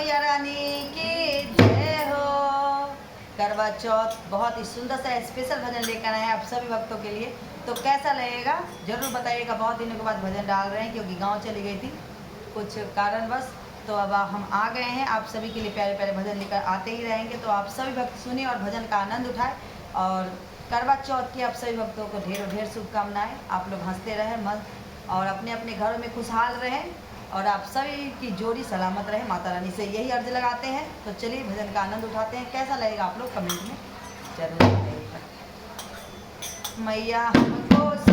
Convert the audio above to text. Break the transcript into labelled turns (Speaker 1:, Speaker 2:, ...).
Speaker 1: मैया रानी की जय हो। करवा चौथ बहुत ही सुंदर सा स्पेशल भजन लेकर आए हैं आप सभी भक्तों के लिए, तो कैसा लगेगा जरूर बताइएगा। बहुत दिनों के बाद भजन डाल रहे हैं क्योंकि गांव चली गई थी कुछ कारणवश, तो अब हम आ गए हैं आप सभी के लिए प्यारे प्यारे भजन लेकर आते ही रहेंगे। तो आप सभी भक्त सुनिए और भजन का आनंद उठाएं। और करवा चौथ की आप सभी भक्तों को ढेरों ढेर शुभकामनाएं। आप लोग हंसते रहें मस्त और अपने अपने घरों में खुशहाल रहें और आप सभी की जोड़ी सलामत रहे। माता रानी से यही अर्ज लगाते हैं। तो चलिए भजन का आनंद उठाते हैं। कैसा लगेगा आप लोग कमेंट में जरूर बताइएगा। मैया हमको